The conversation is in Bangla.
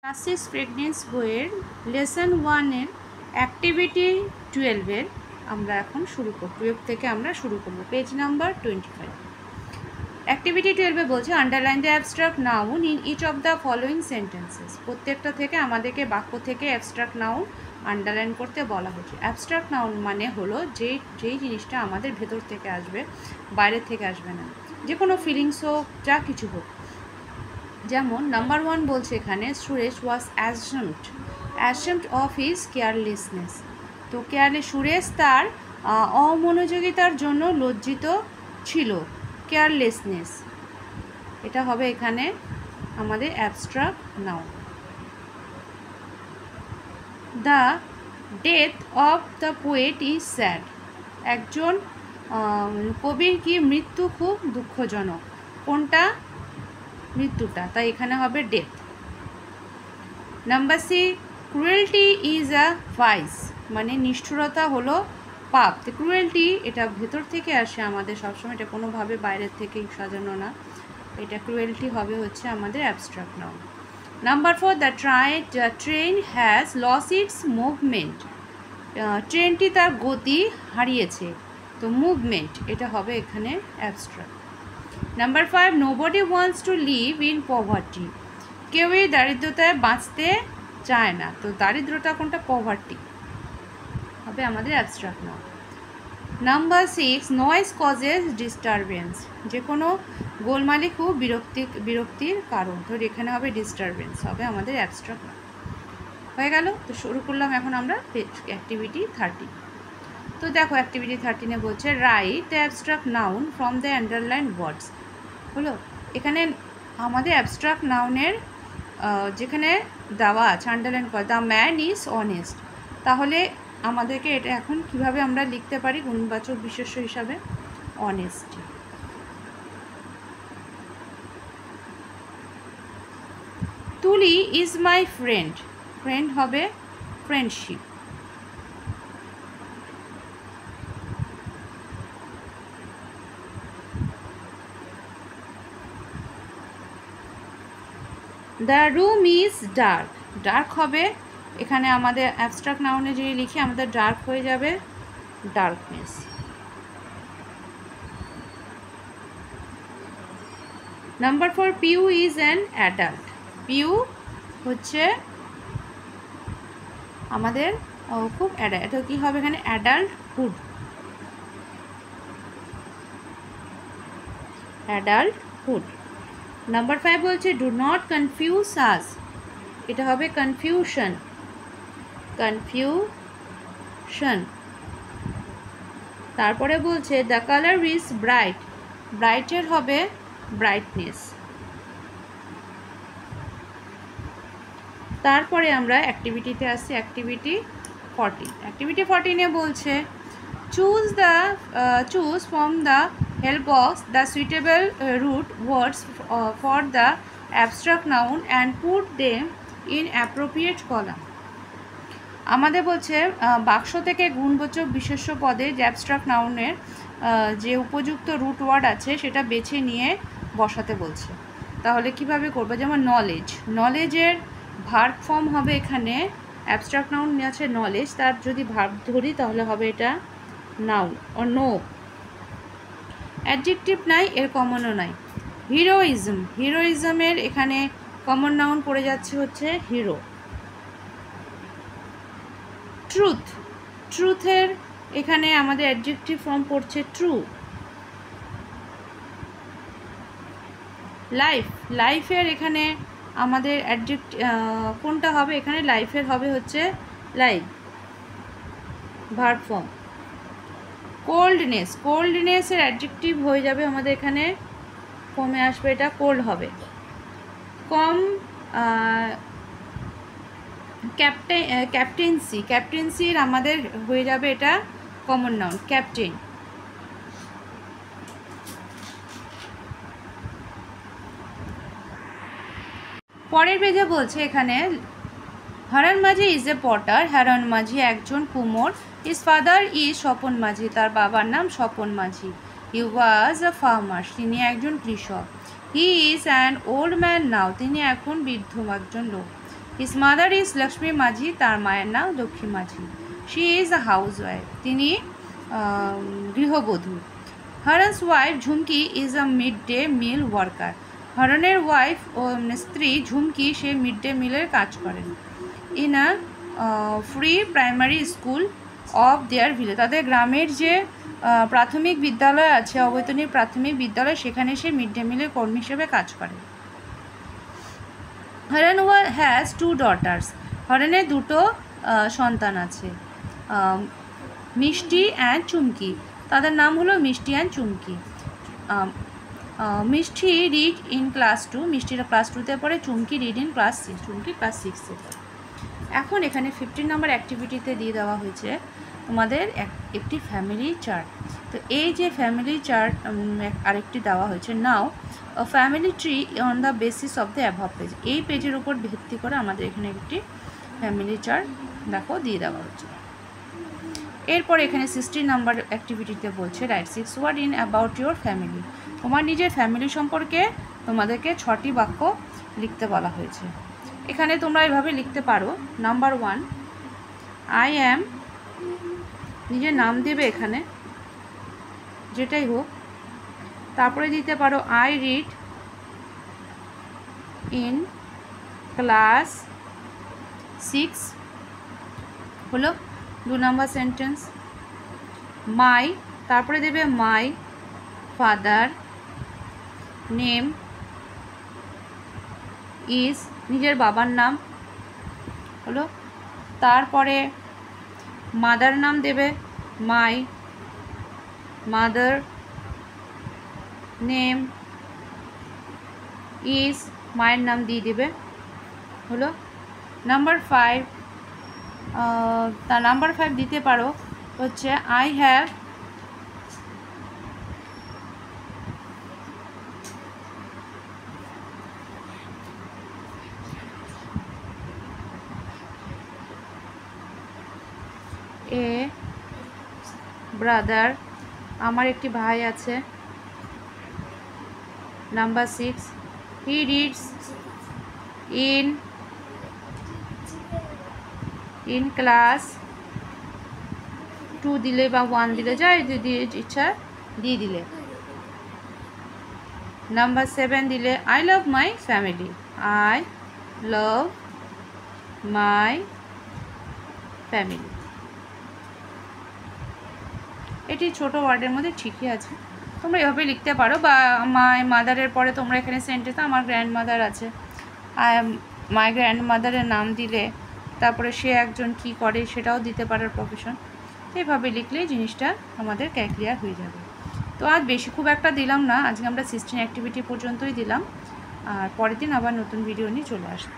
ক্লাস 6 প্রেগনেন্সি বইয়ের লেসন 1-এর অ্যাক্টিভিটি 12-এর আমরা এখন শুরু করব। 12 থেকে আমরা শুরু করব, পেজ নাম্বার 25। অ্যাক্টিভিটি 12-এ বলছে underline the abstract noun in each of the following sentences. প্রত্যেকটা থেকে আমাদেরকে বাক্য থেকে অ্যাবস্ট্রাক্ট নাউন আন্ডারলাইন করতে বলা হয়েছে। অ্যাবস্ট্রাক্ট নাউন মানে হলো যেই জিনিসটা আমাদের ভেতর থেকে আসবে, বাইরের থেকে আসবে না, যে কোনো ফিলিংস হোক, যা কিছু হোক। যেমন নাম্বার 1 বলছে এখানে সুরেশ ওয়াজ অ্যাসেমড অফ হিজ কেয়ারলেসনেস। তো সুরেশ তার অমনোযোগিতার জন্য লজ্জিত ছিল। কেয়ারলেসনেস, এটা হবে এখানে আমাদের abstract noun. The death of the poet is sad. একজন কবির কি মৃত্যু খুব দুঃখজনক। কোনটা? মৃত্যুটা, তাই এখানে হবে death. Number 6 cruelty is a vice, মানে নিষ্ঠুরতা হলো পাপ। তো ক্রুয়েলটি এটা ভেতর থেকে আসে আমাদের সবসময়, এটা কোনোভাবে বাইরের থেকে সাজানো না। এটা ক্রুয়েলটি হবে হচ্ছে আমাদের abstract noun. Number 4 the train has lost its movement. ট্রেনটি তার গতি হারিয়েছে, তো মুভমেন্ট এটা হবে এখানে abstract. Number 5 nobody wants to live in poverty. কেউই দারিদ্রতায় বাঁচতে চায় না, তো দারিদ্রতা কোনটা? পভার্টি হবে আমাদের abstract noun. Number 6 noise causes disturbance. যে কোনো গোলমালি খুব বিরক্তির কারণ, তো এখানে হবে ডিস্টারবেন্স, হবে আমাদের অ্যাবস্ট্রাক্ট নাউন। হয়ে গেল। তো শুরু করলাম এখন আমরা অ্যাক্টিভিটি 13। তো দেখো অ্যাক্টিভিটি 13-এ বলছে write the abstract noun from the underline words. হলো এখানে আমাদের অ্যাবস্ট্রাক্ট নাউনের যেখানে দেওয়া আছে আন্ডারলাইন করা, দ্য ম্যান ইজ অনেস্ট। তাহলে আমাদেরকে এটা এখন কিভাবে আমরা লিখতে পারি গুণবাচক বিশেষ্য হিসাবে? অনেস্টি। তুলি ইজ মাই ফ্রেন্ড। ফ্রেন্ড হবে friendship. The room is dark. Dark হবে এখানে আমাদের অ্যাবস্ট্রাক্ট নাউনে যদি লিখি আমাদের ডার্ক হয়ে যাবে darkness. Number 4 Piu is an adult. Piu হচ্ছে আমাদের খুব এটা কী হবে এখানে? অ্যাডাল্টহুড। অ্যাডাল্টহুড। নাম্বার 5 বলছে ডু নট কনফিউজ আস। এটা হবে কনফিউশন। কনফিউশন। তারপরে বলছে দ্য কালার ইজ ব্রাইট। ব্রাইটের হবে ব্রাইটনেস। তারপরে আমরা অ্যাক্টিভিটিতে আসছি, অ্যাক্টিভিটি 14। অ্যাক্টিভিটি 14-এ বলছে choose from the help box the suitable root words for the abstract noun and put them in appropriate column. আমাদের বলছে বাক্স থেকে গুণবাচক বিশেষ্য পদে যে অ্যাবস্ট্রাক্ট নাউনের যে উপযুক্ত রুট ওয়ার্ড আছে সেটা বেছে নিয়ে বসাতে বলছে। তাহলে কিভাবে করবো? যেমন নলেজ, নলেজের ভার্ব ফর্ম হবে এখানে অ্যাবস্ট্রাক্ট নাউন আছে নলেজ, তার যদি ভার্ব ধরি তাহলে হবে এটা নাউন ও নো। অ্যাডজেক্টিভ নাই, এর কমনও নাই। হিরোইজম, হিরোইজমের এখানে কমন নাউন পড়ে যাচ্ছে হচ্ছে হিরো। ট্রুথ, ট্রুথের এখানে আমাদের অ্যাডজেক্টিভ ফর্ম পড়ছে ট্রু। লাইফ, লাইফের এখানে আমাদের কোনটা হবে? এখানে লাইফের হবে হচ্ছে লাইফ, ভার্ব ফর্ম। কোল্ডনেস, কোল্ডনেসের অ্যাডজেক্টিভ হয়ে যাবে আমাদের এখানে কমে আসবে, এটা কোল্ড হবে। ক্যাপ্টেন্সি, ক্যাপ্টেন্সির আমাদের হয়ে যাবে এটা কমন নাউন ক্যাপ্টেন। পরের পেজে বলছে এখানে হারান মাঝি ইজ এ পটার। হারান মাঝি একজন কুমোর। হিজ ফাদার ইজ স্বপন মাঝি, তার বাবার নাম স্বপন মাঝি। হি ওয়াজ আ ফার্মার, তিনি একজন কৃষক। He is an old man নাও, তিনি এখন বৃদ্ধ একজন লোক। হিজ মাদার ইজ লক্ষ্মী মাঝি, তার মায়ের নাম Lakshmi Majhi. She is a housewife, তিনি গৃহবধূ। Haran's wife Jhumki is a mid day meal worker, হরনের ওয়াইফ ও স্ত্রী ঝুমকি সে মিড ডে মিলের কাজ করেন। In a free primary school of their village, তাদের গ্রামের যে প্রাথমিক বিদ্যালয় আছে, অবৈতনিক প্রাথমিক বিদ্যালয়, সেখানে সে মিড ডে মিলের কর্মী হিসেবে কাজ করে। হরন হ্যাজ 2 daughters, হরনের দুটো সন্তান আছে, মিষ্টি অ্যান্ড চুমকি, তাদের নাম হলো মিষ্টি and Chumki. Mishti read in class 2, মিষ্টিরা ক্লাস 2তে পড়ে, Chumki read in class 6, Chumki class 6-এ পড়ে। এখন এখানে 15 নম্বর অ্যাক্টিভিটিতে দিয়ে দেওয়া হয়েছে তোমাদের একটি ফ্যামিলি চার্ট। তো এই যে ফ্যামিলি চার্ট আরেকটি দেওয়া হয়েছে, now family tree on the basis of the above page, এই পেজের উপর ভিত্তি করে আমাদের এখানে একটি ফ্যামিলি চার্ট দেখো দিয়ে দেওয়া হচ্ছে। এরপর এখানে 16 নম্বর অ্যাক্টিভিটিতে বলছে write 6 word in about your family, তোমার নিজের ফ্যামিলি সম্পর্কে তোমাদেরকে 6টি বাক্য লিখতে বলা হয়েছে। এখানে তোমরা এভাবে লিখতে পারো। নাম্বার 1, আই অ্যাম, নিজের নাম দেবে এখানে যেটাই হোক, তারপরে দিতে পারো আই রিড ইন ক্লাস 6, হলো 2 নম্বর সেন্টেন্স। মাই, তারপরে দেবে মাই ফাদার নেম ইজ, নিজের বাবার নাম হলো, তারপরে মাদার নাম দেবে মাই মাদার নেম ইজ, মায়ের নাম দিয়ে দেবে হলো। নাম্বার 5, নাম্বার 5 দিতে পারো হচ্ছে আই হ্যাভ এ ব্রাদার, আমার একটি ভাই আছে। Number 6, he reads in class 2 দিলে বা 1 দিলে, যাই যদি ইচ্ছা দিয়ে দিলে। নাম্বার 7 দিলে I love my family, I love my family. এটি ছোট ওয়ার্ডের মধ্যে ঠিকই আছে, তোমরা এভাবে লিখতে পারো। বা মাই মাদারের পরে তোমরা এখানে সেন্টেন্স আমার গ্র্যান্ড মাদার আছে, মাই গ্র্যান্ড মাদারের নাম দিলে তারপরে সে একজন কি করে সেটাও দিতে পারো প্রফেশন। এইভাবে লিখলেই জিনিসটা আমাদের ক্লিয়ার হয়ে যাবে। তো আজ বেশি খুব একটা দিলাম না, আজকে আমরা 16 অ্যাক্টিভিটি পর্যন্তই দিলাম, আর পরের দিন আবার নতুন ভিডিও নিয়ে চলে আসবো।